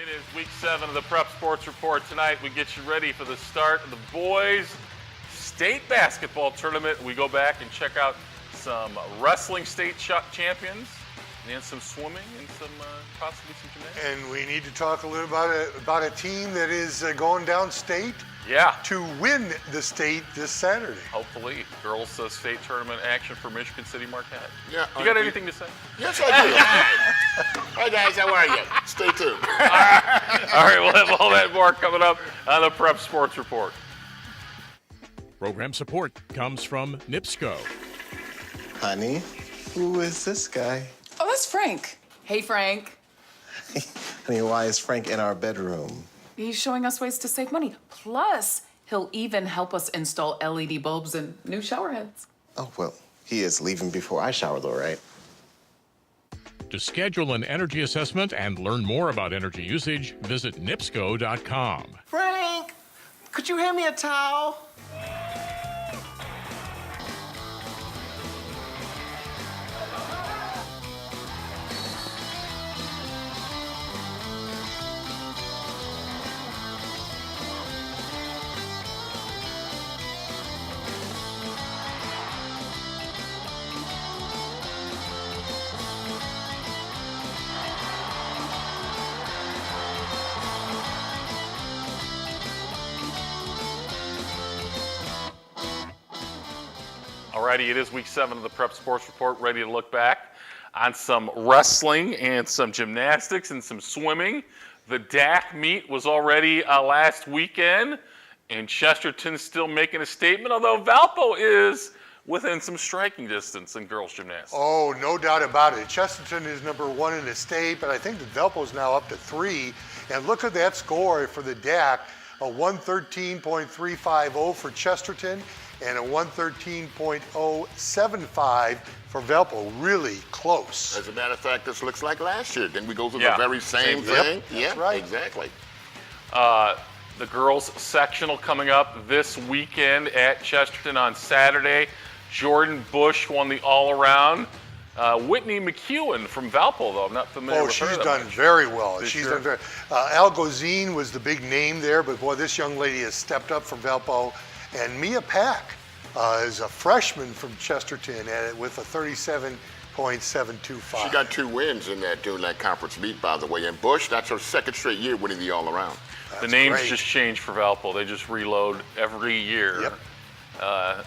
It is week 7 of the Prep Sports Report. Tonight we get you ready for the start of the boys' state basketball tournament. We go back and check out some wrestling state champions and some swimming and some possibly some gymnastics. And we need to talk a little about a team that is going downstate to win the state this Saturday. Hopefully, girls' state tournament action for Michigan City Marquette. Yeah. You got anything to say? Yes, I do. Hi guys, how are you? Stay tuned. All right, we'll have all that and more coming up on the Prep Sports Report. Program support comes from NIPSCO. Honey, who is this guy? Oh, that's Frank. Hey, Frank. Honey, why is Frank in our bedroom? He's showing us ways to save money. Plus, he'll even help us install LED bulbs and new shower heads. Oh, well, he is leaving before I shower, though, right? To schedule an energy assessment and learn more about energy usage, visit nipsco.com. Frank, could you hand me a towel? Alrighty, it is week 7 of the Prep Sports Report, ready to look back on some wrestling and some gymnastics and some swimming. The DAC meet was already last weekend, and Chesterton's still making a statement, although Valpo is within some striking distance in girls gymnastics. Oh, no doubt about it. Chesterton is number 1 in the state, but I think that Valpo's now up to 3. And look at that score for the DAC, a 113.350 for Chesterton and a 113.075 for Valpo. Really close. As a matter of fact, this looks like last year. Didn't we go through Yeah. the very same Same thing? thing. That's right. Exactly. The girls sectional coming up this weekend at Chesterton on Saturday. Jordan Bush won the all-around. Whitney McEwen from Valpo, though. I'm not familiar Oh, with her she's that done much. very well. This She's year. done very. Al Gozine was the big name there, but boy, this young lady has stepped up from Valpo. And Mia Pack is a freshman from Chesterton with a 37.725. She got 2 wins in that during that conference meet, by the way. And Bush, that's her second straight year winning the all-around. The names great. just change for Valpo. They just reload every year Yep.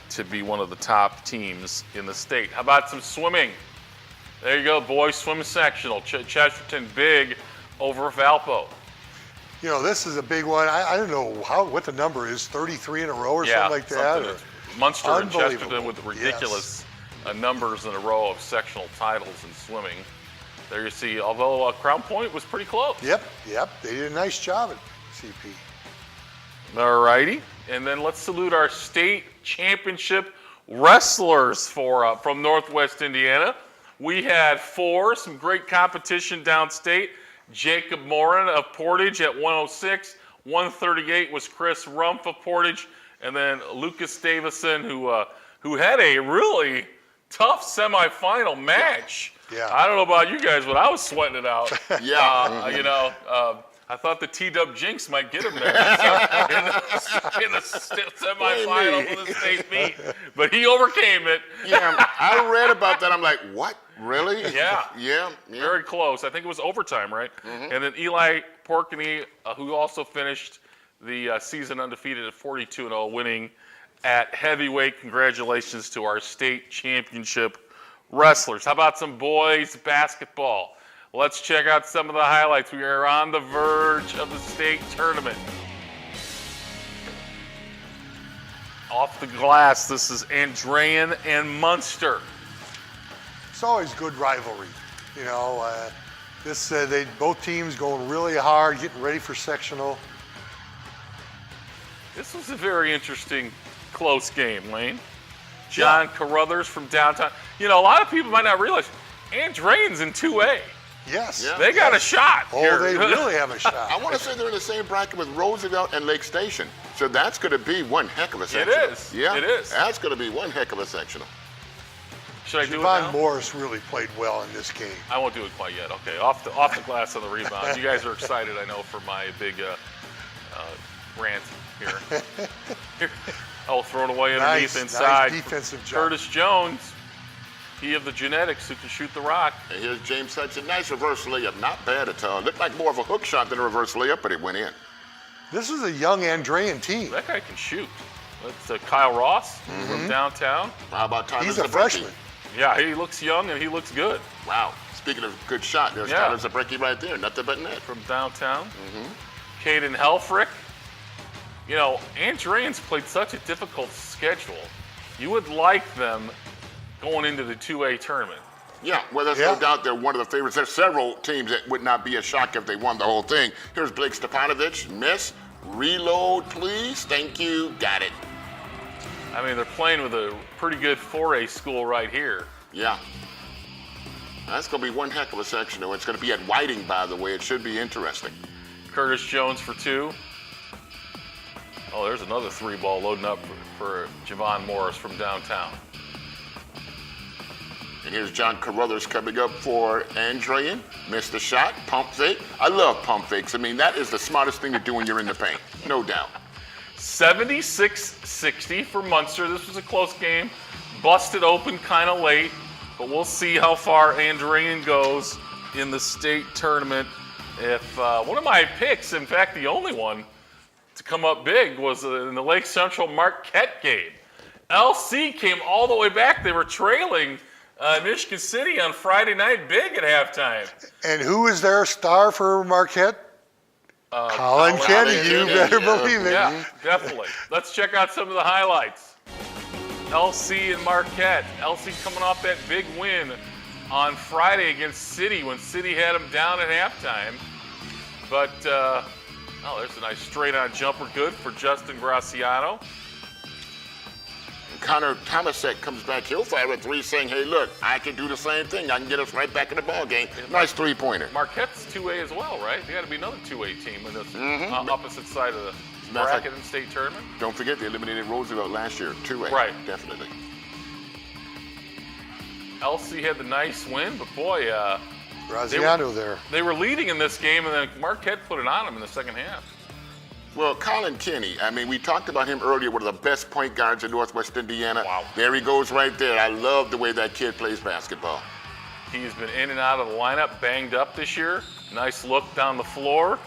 to be one of the top teams in the state. How about some swimming? There you go, boys swim sectional. Chesterton big over Valpo. You know, this is a big one. I don't know what the number is, 33 in a row or something like that. something Munster and Unbelievable. Chesterton with ridiculous numbers in a row of sectional titles in swimming. There you see, although Crown Point was pretty close. Yep. They did a nice job at CP. All righty, and then let's salute our state championship wrestlers from Northwest Indiana. We had 4, some great competition downstate. Jacob Morin of Portage at 106. 138 was Chris Rumpf of Portage, and then Lucas Davison, who had a really tough semifinal match. Yeah. I don't know about you guys, but I was sweating it out. Yeah. I thought the T-Dub Jinx might get him there in the semifinal for the state meet, but he overcame it. Yeah, I read about that. I'm like, what? Really? Yeah. Yeah. Very close. I think it was overtime, right? And then Eli Porkney, who also finished the season undefeated at 42-0, winning at heavyweight. Congratulations to our state championship wrestlers. How about some boys basketball? Let's check out some of the highlights. We are on the verge of the state tournament. Off the glass, this is Andrean and Munster. It's always good rivalry. You know, both teams going really hard, getting ready for sectional. This was a very interesting, close game, Lane. John Carruthers from downtown. You know, a lot of people might not realize Andrean's in 2A. Yes. Yeah. They got a shot Oh, here. they really have a shot. I want to say they're in the same bracket with Roosevelt and Lake Station. So that's going to be one heck of a sectional. is. Yeah. It is. That's going to be one heck of a sectional. Should I do it now? Javon Morris really played well in this game. I won't do it quite yet. Okay, off the glass on the rebound. You guys are excited, I know, for my big rant here. Oh, thrown away underneath Nice inside. defensive job. Curtis Jones, he of the genetics who can shoot the rock. And here's James Hudson. Nice reverse layup. Not bad at all. Looked like more of a hook shot than a reverse layup, but it went in. This is a young Andrean team. That guy can shoot. That's Kyle Ross from downtown. How about Tyler He's a Zabrecki? freshman. Yeah, he looks young and he looks good Wow. Speaking of good shot, there's Yeah. Tyler Zabrecki right there. Nothing but net. from downtown. Caden Helfrich. You know, Andreans played such a difficult schedule. You would like them going into the 2A tournament. Yeah, well, there's Yeah. no doubt they're one of the favorites. There's several teams that would not be a shock if they won the whole thing. Here's Blake Stepanovich. Miss. Reload, please. Thank you. Got it. I mean, they're playing with a pretty good 4A school right here. Yeah. That's going to be one heck of a section, though. It's going to be at Whiting, by the way. It should be interesting. Curtis Jones for 2. Oh, there's another 3-ball loading up for Javon Morris from downtown. And here's John Carruthers coming up for Andrean. Missed the shot. Pump fake. I love pump fakes. I mean, that is the smartest thing to do when you're in the paint. No doubt. 76-60 for Munster. This was a close game. Busted open kind of late, but we'll see how far Andrean goes in the state tournament. If one of my picks, in fact, the only one to come up big, was in the Lake Central Marquette game. LC came all the way back. They were trailing Michigan City on Friday night big at halftime. And who is their star for Marquette? Colin Kenny. You Kenny, better yeah. believe it. Yeah, definitely. Let's check out some of the highlights. LC and Marquette. LC coming off that big win on Friday against City when City had them down at halftime. But, oh, there's a nice straight-on jumper. Good for Justin Graciano. Connor Tomasek comes back. He'll fire a 3 saying, hey, look, I can do the same thing. I can get us right back in the ball game. Nice 3-pointer. Marquette's 2A as well, right? They got to be another 2A team in this opposite side of the Matter of fact- bracket and state tournament. Don't forget they eliminated Roosevelt last year, 2A. Right. Definitely. LC had the nice win, but boy, Graziano there. they were leading in this game, and then Marquette put it on them in the second half. Well, Colin Kenny, I mean, we talked about him earlier, one of the best point guards in Northwest Indiana. Wow. There he goes right there. I love the way that kid plays basketball. He's been in and out of the lineup, banged up this year. Nice look down the floor.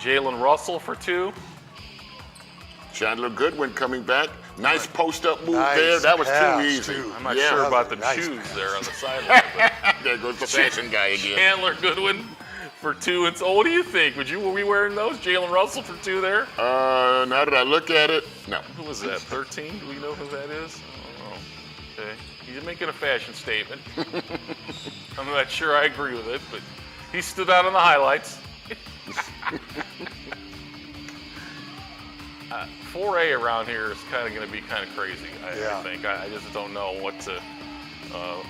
Jalen Russell for 2. Chandler Goodwin coming back. Nice post-up move Nice there. That was pass, too easy. too. I'm not Yeah. sure about the Nice shoes pass. there on the sideline. but There goes the fashion guy again. Chandler Goodwin for 2. And so what do you think? Were we wearing those? Jalen Russell for 2 there? Now that I look at it, no. Who was that, 13? Do we know who that is? I don't know. Okay. He's making a fashion statement. I'm not sure I agree with it, but he stood out on the highlights. 4A around here is kind of going to be kind of crazy, I think. I just don't know what to.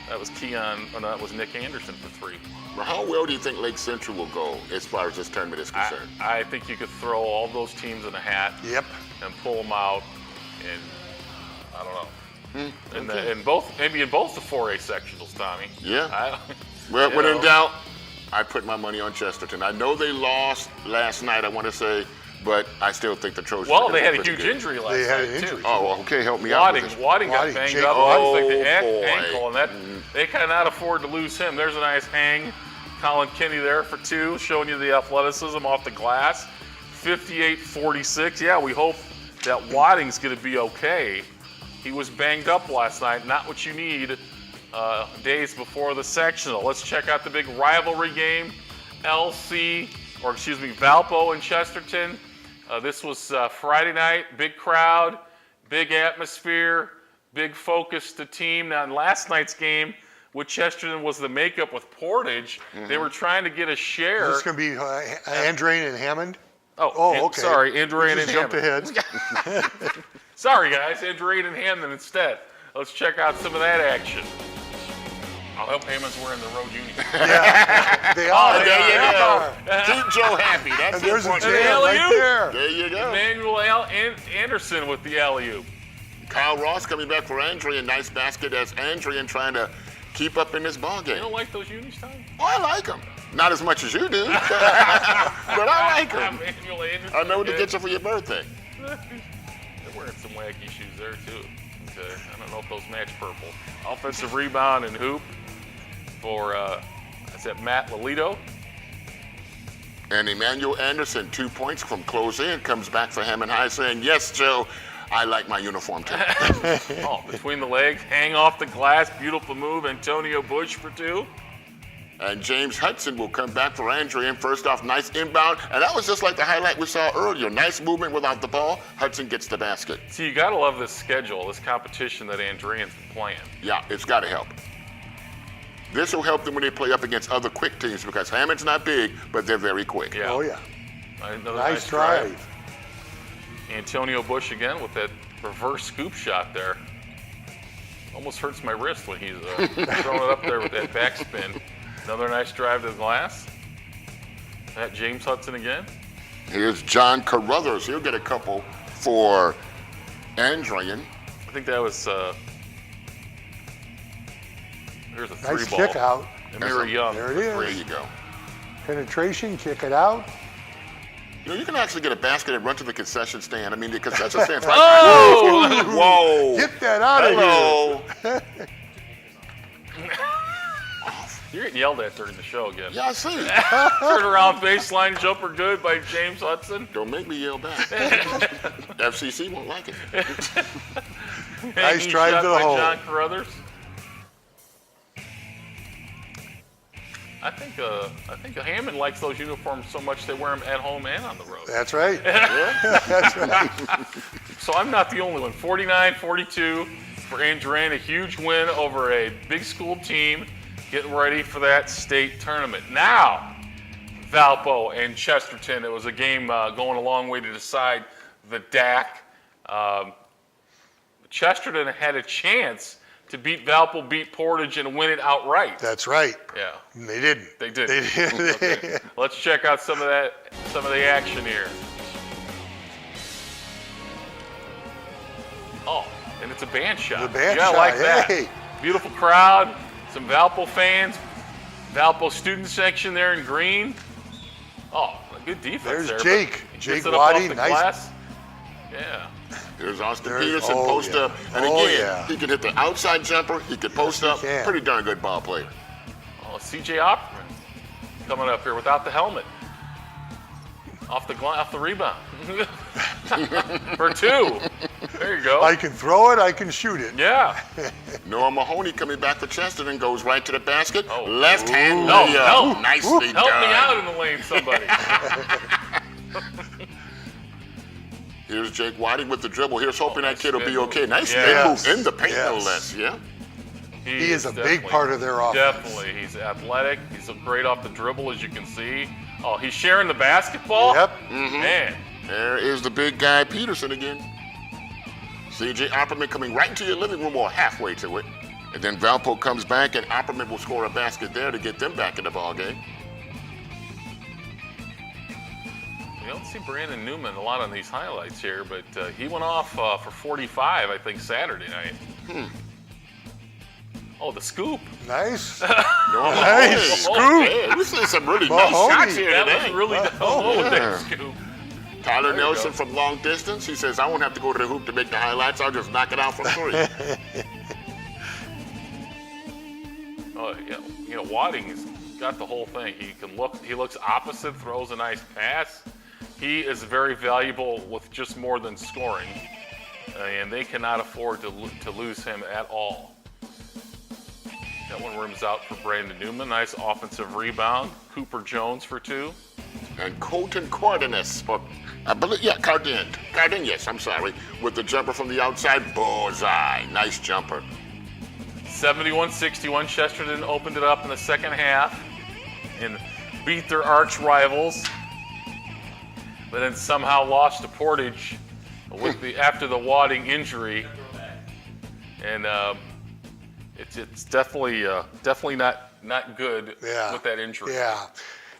That was Keon, oh no, that was Nick Anderson for 3. Well, how well do you think Lake Central will go as far as this tournament is concerned? I think you could throw all those teams in a hat Yep. and pull them out, and I don't know. okay. In both, maybe in both the 4A sectionals, Tommy. Yeah. Well, you when in know. doubt, I put my money on Chesterton. I know they lost last night, I want to say, but I still think the Trojans Well, are they had a pretty huge good. injury last They had night an injury. too. Oh, well, okay, help me out with this. Wadding got Wadding, banged Jake up. Wadding. Like the Oh, boy. ankle, and that they cannot afford to lose him. There's a nice hang. Colin Kenny there for 2, showing you the athleticism off the glass. 58-46. Yeah, we hope that Wadding's going to be okay. He was banged up last night. Not what you need days before the sectional. Let's check out the big rivalry game. Valpo and Chesterton. This was Friday night. Big crowd, big atmosphere, big focus to team. Now, in last night's game with Chesterton was the makeup with Portage. They were trying to get a share. This is going to be Andrain and Hammond. Oh, okay. Sorry, Andrean We and just jumped Hammond. ahead. Sorry, guys, Andrean and Hammond instead. Let's check out some of that action. I hope Hammond's wearing the road union. They are. There you They go. are. Keep Joe happy. That's And there's a important. jam right alley-oop. there. There you go. Emmanuel Anderson with the alley-oop. Kyle Ross coming back for Andrian. Nice basket as Andrian trying to keep up in this ball You game. don't like those unis, Tom? Oh, I like him. Not as much as you do, but I like him. Emmanuel Anderson I know what to again. get you for your birthday. They're wearing some wacky shoes there, too. Okay. I don't know if those match purple. Offensive rebound and hoop for, is that Matt Lolito? And Emmanuel Anderson, 2 points from close in, comes back for Hammond High saying, yes, Joe, I like my uniform too. Oh, between the legs, hang off the glass, beautiful move. Antonio Bush for 2. And James Hudson will come back for Andrian. First off, nice inbound. And that was just like the highlight we saw earlier. Nice movement without the ball. Hudson gets the basket. See, you gotta love this schedule, this competition that Andrian's been playing. Yeah, it's got to help. This will help them when they play up against other quick teams because Hammond's not big, but they're very quick. Yeah. Oh, yeah. Another Nice drive. Antonio Bush again with that reverse scoop shot there. Almost hurts my wrist when he's throwing it up there with that backspin. Another nice drive to the glass. That James Hudson again. Here's John Carruthers. He'll get a couple for Andrian. I think that was, here's a three Nice ball. kick out. Amira Young. There it There is. you go. Penetration, kick it out. You know, you can actually get a basket and run to the concession stand. I mean, the concession stand's right Oh! Whoa! Get that out of here. Hello. You're getting yelled at during the show again. Yeah, I see. Turn around baseline jumper good by James Hudson. Don't make me yell back. FCC won't like it. Nice Hanging drive shot to the by hole. John Carruthers. I think Hammond likes those uniforms so much they wear them at home and on the road. That's right. Yeah. That's right. So I'm not the only one. 49-42 for Andrian, a huge win over a big school team, getting ready for that state tournament. Now, Valpo and Chesterton. It was a game going a long way to decide the DAC. Chesterton had a chance to beat Valpo, beat Portage, and win it outright. That's right. Yeah, They didn't. they did. They did. Okay. Let's check out some of the action here. Oh, and it's a band shot. The band you gotta shot, like that. hey. Beautiful crowd, some Valpo fans, Valpo student section there in green. Oh, good defense There's there. but Jake. he Jake gets it up off Waddy, the nice. glass. Yeah. Here's Austin There's- Peterson, oh, post yeah. up. And Oh, again, yeah. he can hit the outside jumper. He can post he up. can. Pretty darn good ball player. Oh, CJ Opperman coming up here without the helmet. Off the rebound. For 2. There you go. I can throw it, I can shoot it. Yeah. Noah Mahoney coming back for Chesterton goes right to the basket. Oh. Left hand No, layup. no. Nicely Help done. me out in the lane, somebody. Here's Jake Whiting with the dribble. Here's hoping that nice kid will be spin okay. move. Nice Yes. spin move in the paint, no Yes. less. Yeah. He is a big definitely- part of their offense. Definitely. He's athletic. He's great off the dribble, as you can see. Oh, he's sharing the basketball? Yep. Man. There is the big guy, Peterson again. CJ Opperman coming right into your living room or halfway to it. And then Valpo comes back and Opperman will score a basket there to get them back in the ball game. You don't see Brandon Newman a lot on these highlights here, but he went off for 45, I think, Saturday night. Oh, the scoop. Nice. No, Nice Mahoney. scoop. Yeah, we see some really nice Mahoney. shots here That today. was really down Oh, low with yeah. that scoop. Tyler There you Nelson go. from long distance. He says, I won't have to go to the hoop to make the highlights. I'll just knock it out from 3. Oh, yeah. You know, Wadding's got the whole thing. He looks opposite, throws a nice pass. He is very valuable with just more than scoring, and they cannot afford to lose him at all. That one rims out for Brandon Newman. Nice offensive rebound. Cooper Jones for 2. And Colton Cardenas, or I believe, yeah, Cardenas, I'm sorry, with the jumper from the outside, bullseye. Nice jumper. 71-61. Chesterton opened it up in the second half and beat their arch rivals, but then somehow lost to Portage after the Wadding injury. And it's definitely not good Yeah. with that injury. Yeah.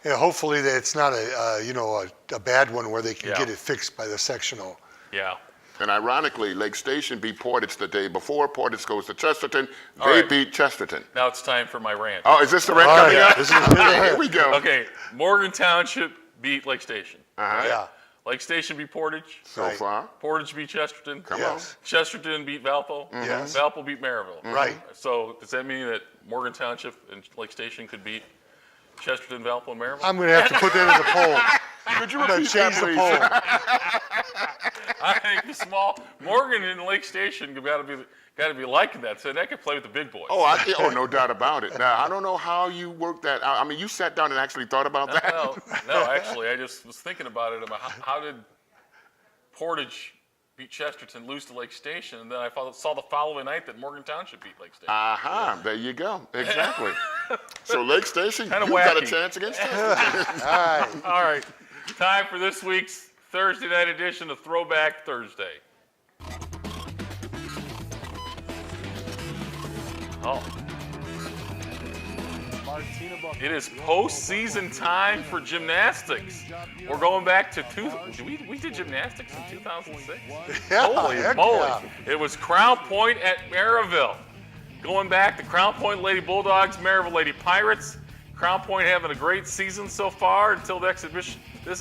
And hopefully that it's not a bad one where they can Yeah. get it fixed by the sectional. Yeah. And ironically, Lake Station beat Portage the day before. Portage goes to Chesterton. They All right. beat Chesterton. Now it's time for my rant. Oh, is this the rant All coming right, up? this is Here we go. Okay, Morgan Township beat Lake Station. Uh-huh. Yeah. Lake Station beat Portage. So Right. far. Portage beat Chesterton. Come Yes. Chesterton beat Valpo. Yes. Valpo beat Maryville. Right. So does that mean that Morgan Township and Lake Station could beat Chesterton, Valpo, and Maryville? I'm going to have to put that in the poll. Could you I'm going repeat to that, change the please? poll. I think the small Morgan and Lake Station got to be liking that, so they could play with the big boys. Oh, no doubt about it. Now, I don't know how you worked that out. I mean, you sat down and actually thought about that? No, actually, I just was thinking about it. About how did Portage beat Chesterton, lose to Lake Station, and then I saw the following night that Morgan Township beat Lake Station. Aha, there you go. Exactly. So Lake Station, Kinda you got a wacky. chance against us. All right. All right, time for this week's Thursday night edition of Throwback Thursday. Oh. It is postseason time for gymnastics. We're going back to we did gymnastics in 2006. Yeah, Holy heck moly! yeah. It was Crown Point at Maryville. Going back to Crown Point Lady Bulldogs, Maryville Lady Pirates. Crown Point having a great season so far until this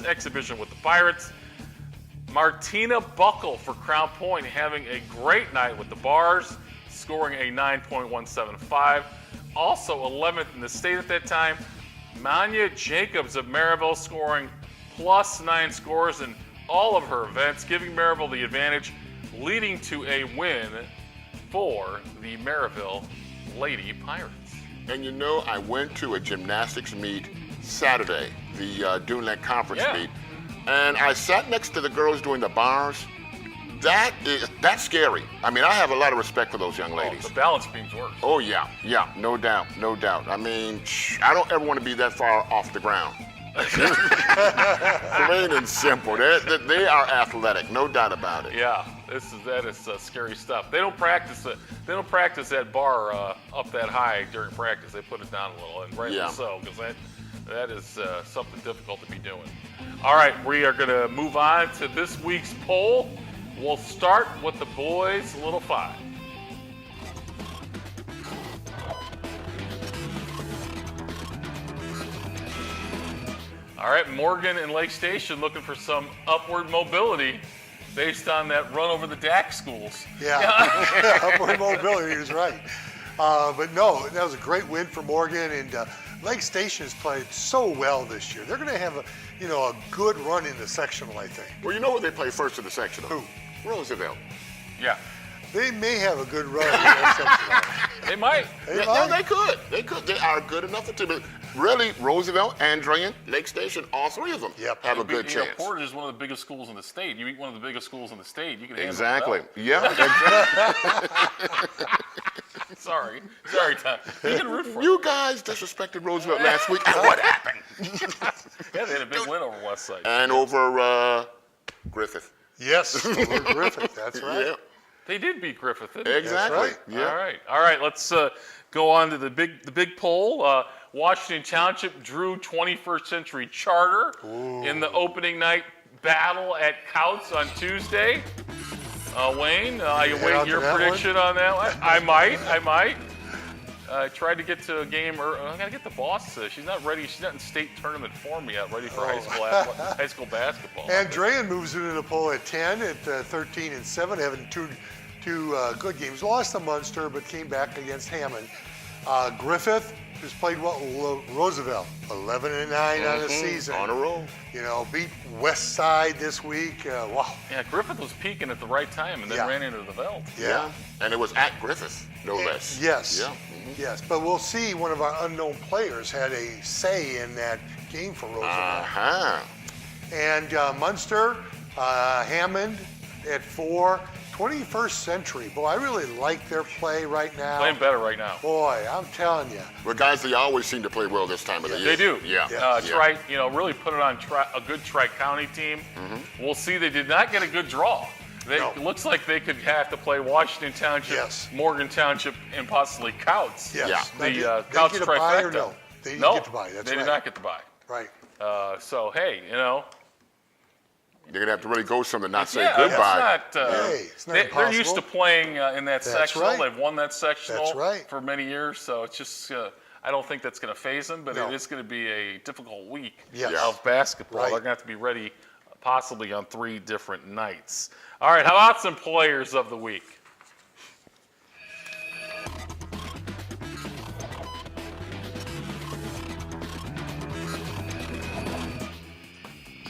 exhibition with the Pirates. Martina Buckle for Crown Point having a great night with the Bars, scoring a 9.175. Also 11th in the state at that time, Manya Jacobs of Maryville scoring +9 scores in all of her events, giving Maryville the advantage, leading to a win for the Maryville Lady Pirates. And you know, I went to a gymnastics meet Saturday, the Duneland Conference Yeah. meet, and I sat next to the girls doing the bars. That's scary. I mean, I have a lot of respect for those young ladies. The balance beam's worse. Oh yeah, no doubt. I mean, I don't ever want to be that far off the ground. Plain and simple. They are athletic, no doubt about it. Yeah, that is scary stuff. They don't practice it. They don't practice that bar up that high during practice. They put it down a little, and rightly Yeah. so, because that is something difficult to be doing. All right, we are going to move on to this week's poll. We'll start with the boys' Little Five. All right, Morgan and Lake Station looking for some upward mobility based on that run over the DAC schools. Yeah, upward mobility is right. But no, that was a great win for Morgan, and Lake Station has played so well this year. They're going to have a good run in the sectional, I think. Well, you know who they play first in the sectional? Who? Roosevelt. Yeah, They may have a good run in that sectional. they might. Yeah, they could. They are good enough to team. Really, Roosevelt, Andrean, Lake Station, all three of them Yep. have a good You know, chance. Portage is one of the biggest schools in the state. You beat one of the biggest schools in the state, you can handle Exactly. it. Yeah. Exactly. Sorry, Tom. You can root for You guys disrespected Roosevelt last week, and what happened? Yeah, they had a big win over West Side. And over Griffith. Yes, over Griffith, that's right. Yeah. They did beat Griffith, didn't they? Exactly. right. Yeah. All right. Let's go on to the big poll. Washington Township drew 21st Century Charter in the opening night battle at Couts on Tuesday. Wayne, you out wait to your that prediction on that one? I might. I tried to get to a game. I gotta get the boss. She's not ready. She's not in state tournament form yet. Ready for high school basketball. Andrean moves into the poll at 10 at 13-7, having two good games. Lost to Munster, but came back against Hammond. Griffith has played well. Roosevelt, 11-9 on the season. On a roll. Beat West Side this week. Wow. Yeah, Griffith was peaking at the right time and then Yeah. ran into the belt. Yeah. And it was at Griffith, no less. Yes. Yeah. Yes, but we'll see. One of our unknown players had a say in that game for Roosevelt. Uh-huh. And Munster, Hammond at 4. 21st Century. Boy, I really like their play right now. Playing better right now. Boy, I'm telling you. Well, guys, they always seem to play well this time of the year. They do. Yeah. Yeah. Really put it on a good Tri-County team. We'll see. They did not get a good draw. No. It looks like they could have to play Washington Township, Yes. Morgan Township, and possibly Couts. Yes. Yeah. Now, The did Couts they get a bye or trifecta. no? They didn't No, get the bye. That's they right. did not get the bye. Right. So hey, They're gonna have to really go something, not say Yeah, goodbye. it's not. Hey, it's not They're used to impossible. playing in that That's sectional. right. They've won that sectional That's right. for many years, so it's just. I don't think that's going to phase them, but No. it is going to be a difficult week Yes. of basketball. Right. They're going to have to be ready, possibly on 3 different nights. All right, how about some players of the week?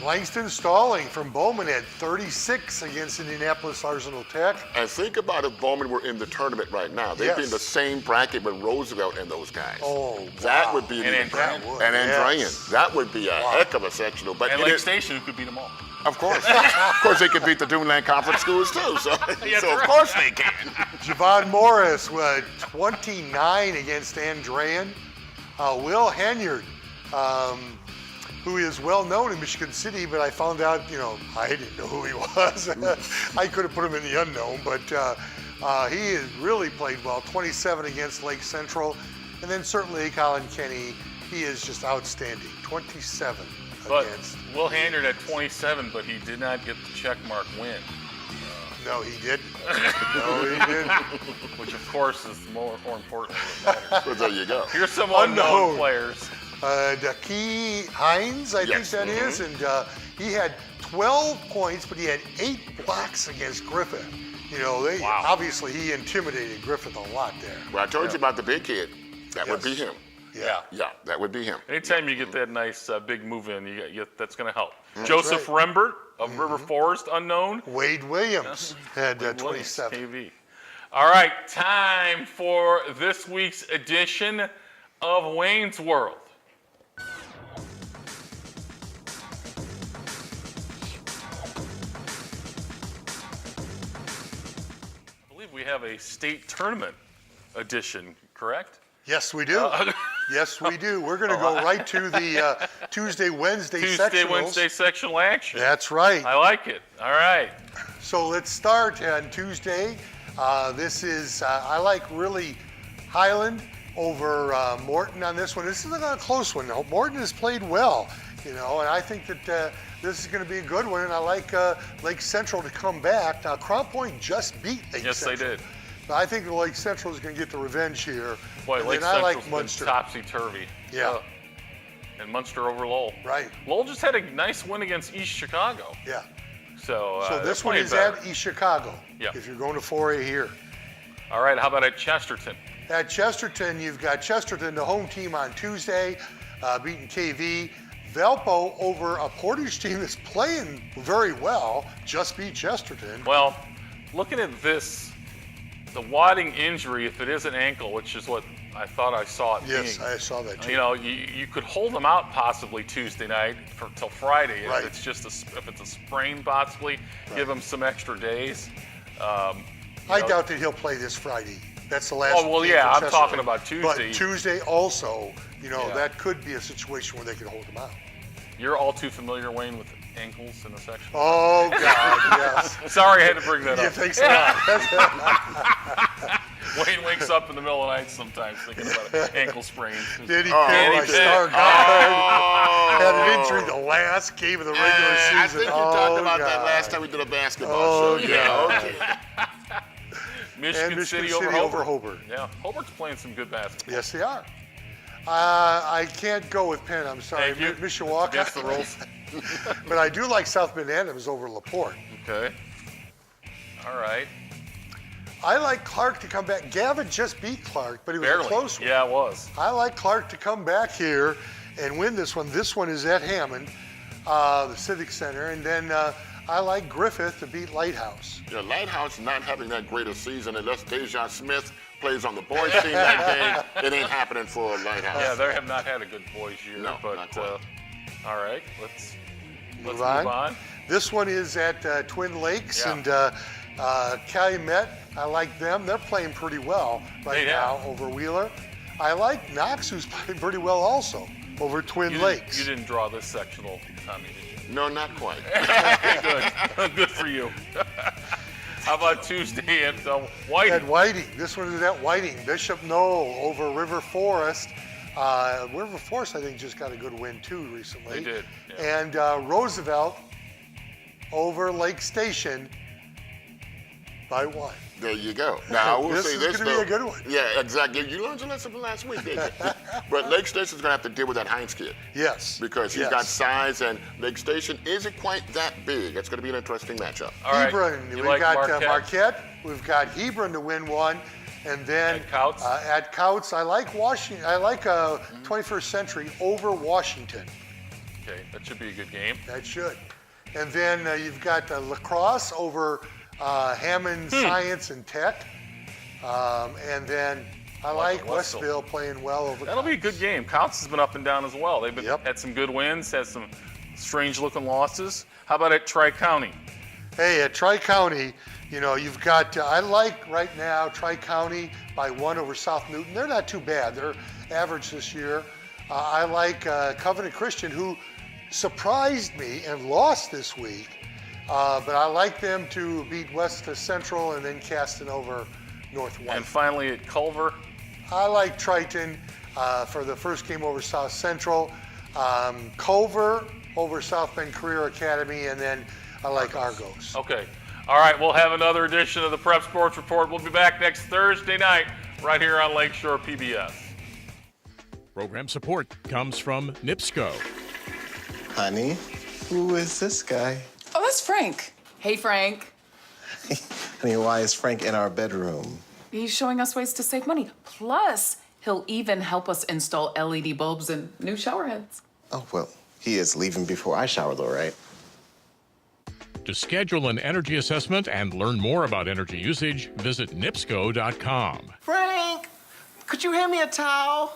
Langston Stalling from Bowman had 36 against Indianapolis Arsenal Tech. And think about if Bowman were in the tournament right now. They'd be in Yes. the same bracket with Roosevelt and those guys. Oh, That wow. would be And Andrean. and Andrean. Yes. That would be a heck of a sectional. But And it Lake is- Station, who could beat them all. of course, of course, they could beat the Duneland Conference schools too. So, so of course they can. Javon Morris with 29 against Andrean. Will Hanyard, who is well known in Michigan City, but I found out, I didn't know who he was. I could have put him in the unknown, but he has really played well. 27 against Lake Central. And then certainly Colin Kenny, he is just outstanding. 27 But against. Will Hanyard at 27, but he did not get the checkmark win, No, he didn't. No, he didn't. which of course is more important than it matters. Well, there you go. Here's some Unknown. unknown players. Daki Hines, I Yes. think that is, and he had 12 points, but he had 8 blocks against Griffith. Wow. Obviously he intimidated Griffith a lot there. Well, I told you about the big kid. That would be Yes. him. Yeah. Yeah, that would be him. Anytime you get that nice big move in, that's going to help. Joseph right. Rembert of River Forest, unknown. Wade Williams had Williams, 27. KV. All right, time for this week's edition of Wayne's World. I believe we have a state tournament edition, correct? Yes, we do. Yes, we do. We're going to go right to the Tuesday, Wednesday Tuesday, sectionals. Wednesday sectional action. That's right. I like it. All right. So let's start on Tuesday. This is, I like really Highland over Morton on this one. This is a close one. Now, Morton has played well, and I think that this is going to be a good one, and I like Lake Central to come back. Now, Crown Point just beat Lake Yes, they Central. did. But I think Lake Central is going to get the revenge here. Boy, And Lake then I like Central's Munster. been topsy-turvy. Yeah. And Munster over Lowell. Right. Lowell just had a nice win against East Chicago. Yeah. So, So they're this one playing is better. at East Chicago. Yeah. If you're going to 4A here. All right, how about at Chesterton? At Chesterton, you've got Chesterton, the home team on Tuesday, beating KV. Valpo over a Portage team that's playing very well, just beat Chesterton. Well, looking at this, the Wadding injury, if it is an ankle, which is what I thought I saw it Yes, being, I saw that too. you could hold them out possibly Tuesday night till Friday. Right. If it's just if it's a sprain, possibly give them some extra days. I doubt that he'll play this Friday. That's the last. Oh, well, game yeah, for I'm Chesterton. talking about Tuesday. But Tuesday also, Yeah. that could be a situation where they can hold them out. You're all too familiar, Wayne, with ankles in the section. Oh God, yes. Sorry, I had to bring that Yeah, up. thanks a lot. Wayne wakes up in the middle of the night sometimes thinking about an ankle sprain. Did he Oh, pick my he did. star guard? Had an injury the last game of the regular season. I think you talked about that God. last time we did a basketball Oh, show. God. Yeah, okay. Michigan, And Michigan City, City over over Hobart. Hobart. Yeah, Hobart's playing some good basketball. Yes, they are. I can't go with Penn. I'm sorry, Thank you. Mishawaka. Against the rules. But I do like South Bend Adams over LaPorte. Okay. All right. I like Clark to come back. Gavin just beat Clark, but it was Barely. a close one. Yeah, it was. I like Clark to come back here and win this one. This one is at Hammond, the Civic Center, and then I like Griffith to beat Lighthouse. Yeah, Lighthouse not having that great a season unless Deja Smith plays on the boys team that game. It ain't happening for Lighthouse. Yeah, they have not had a good boys year. No, but not quite. all right, let's Move move on. on. This one is at Twin Lakes, Yeah. and Calumet, I like them. They're playing pretty well right They now have. over Wheeler. I like Knox, who's playing pretty well also over Twin You Lakes. didn't draw this sectional, Tommy, did you? No, not quite. Okay, good. Good for you. How about Tuesday at Whiting? At Whiting. This one is at Whiting. Bishop Knoll over River Forest. River Forest, I think, just got a good win too recently. They did, yeah. And Roosevelt over Lake Station by 1. There you go. Now, I will This say is this, gonna be though. a good one. Yeah, exactly. You learned your lesson from last week, didn't you? But Lake Station's going to have to deal with that Heinz kid Yes. because he's yes. got size, and Lake Station isn't quite that big. It's going to be an interesting matchup. All right. Hebron, You we've like got Marquette? Marquette. We've got Hebron to win one. And then At Couts? at Couts, I like Washington. I like 21st Century over Washington. Okay, that should be a good game. That should. And then you've got lacrosse over Hammond Science and Tech. And then I like Westville. Westville playing well over. That'll be a Counts. good game. Counts has been up and down as well. They've Yep. had some good wins, had some strange-looking losses. How about at Tri-County? Hey, at Tri-County, you know, you've got, I like right now Tri-County by 1 over South Newton. They're not too bad. They're average this year. I like Covenant Christian, who surprised me and lost this week. But I like them to beat West Central and then Caston over Northwest. And finally at Culver. I like Triton for the first game over South Central, Culver over South Bend Career Academy, and then I like Argos. Okay. All right, we'll have another edition of the Prep Sports Report. We'll be back next Thursday night right here on Lakeshore PBS. Program support comes from NIPSCO. Honey, who is this guy? Oh, that's Frank. Hey, Frank. Honey, why is Frank in our bedroom? He's showing us ways to save money. Plus, he'll even help us install LED bulbs and new shower heads. Oh, well, he is leaving before I shower, though, right? To schedule an energy assessment and learn more about energy usage, visit nipsco.com. Frank, could you hand me a towel?